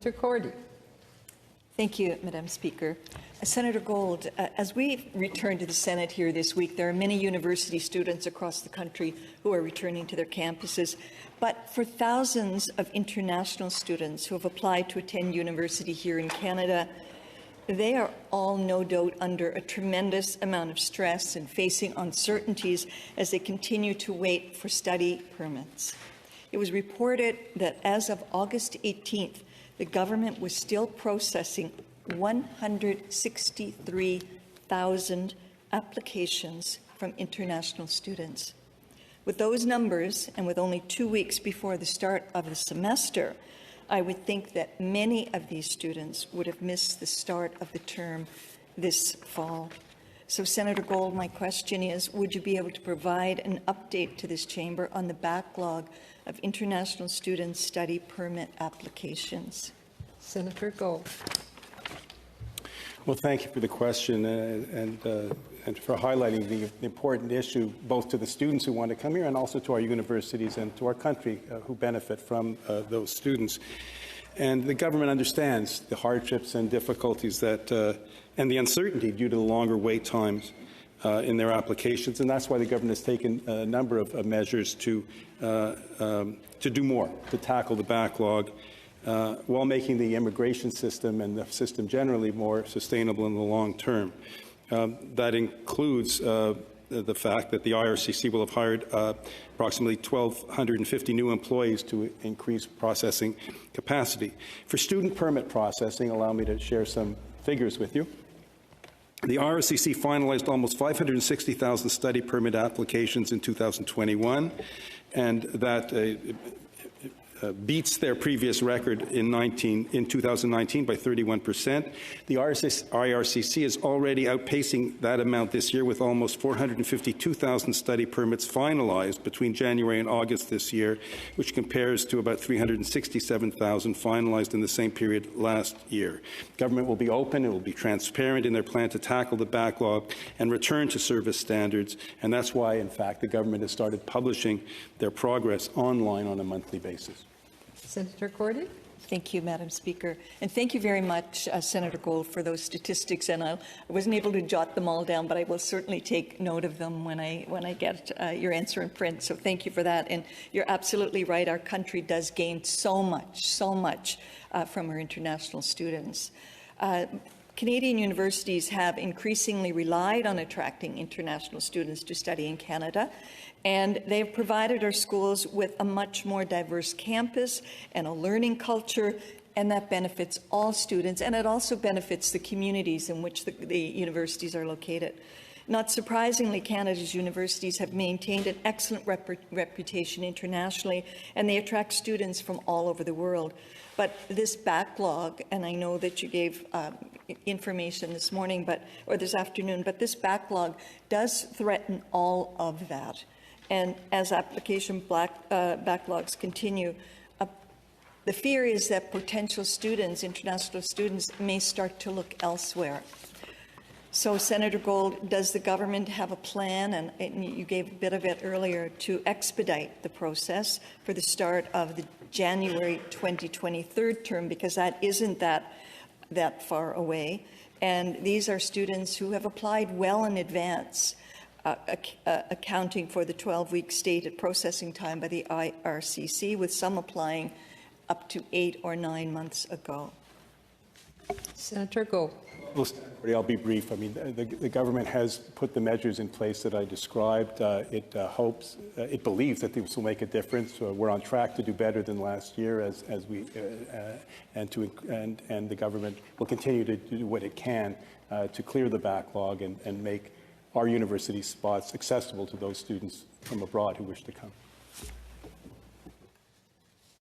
Senator Cordy. Thank you, Madam Speaker. Senator Gold, as we return to the Senate here this week, there are many university students across the country who are returning to their campuses. But for thousands of international students who have applied to attend university here in Canada, they are all no doubt under a tremendous amount of stress and facing uncertainties as they continue to wait for study permits. It was reported that as of August 18th, the government was still processing 163,000 applications from international students. With those numbers, and with only 2 weeks before the start of the semester, I would think that many of these students would have missed the start of the term this fall. So, Senator Gold, my question is, would you be able to provide an update to this chamber on the backlog of international student study permit applications? Senator Gold. Well, thank you for the question and for highlighting the important issue both to the students who want to come here and also to our universities and to our country who benefit from those students. And the government understands the hardships and difficulties that and the uncertainty due to the longer wait times in their applications, and that's why the government has taken a number of measures to do more to tackle the backlog while making the immigration system and the system generally more sustainable in the long term. That includes the fact that the IRCC will have hired approximately 1,250 new employees to increase processing capacity. For student permit processing, allow me to share some figures with you. The IRCC finalized almost 560,000 study permit applications in 2021, and that beats their previous record in 2019 by 31%. The IRCC is already outpacing that amount this year with almost 452,000 study permits finalized between January and August this year, which compares to about 367,000 finalized in the same period last year. Government will be open, it will be transparent in their plan to tackle the backlog and return to service standards, and that's why, in fact, the government has started publishing their progress online on a monthly basis. Senator Cordy. Thank you, Madam Speaker. And thank you very much, Senator Gold, for those statistics. And I wasn't able to jot them all down, but I will certainly take note of them when I get your answer in print. So thank you for that. And you're absolutely right. Our country does gain so much from our international students. Canadian universities have increasingly relied on attracting international students to study in Canada, and they have provided our schools with a much more diverse campus and a learning culture, and that benefits all students, and it also benefits the communities in which the universities are located. Not surprisingly, Canada's universities have maintained an excellent reputation internationally, and they attract students from all over the world. But this backlog, and I know that you gave information this morning, or this afternoon, but this backlog does threaten all of that. And as application backlogs continue, the fear is that potential students, international students, may start to look elsewhere. So, Senator Gold, does the government have a plan, and you gave a bit of it earlier, to expedite the process for the start of the January 2023 term, because that isn't that far away, and these are students who have applied well in advance, accounting for the 12-week stated processing time by the IRCC, with some applying up to 8 or 9 months ago. Senator Gold. Well, I'll be brief. I mean, the government has put the measures in place that I described. It believes that this will make a difference. We're on track to do better than last year, and the government will continue to do what it can to clear the backlog and make our university spots accessible to those students from abroad who wish to come.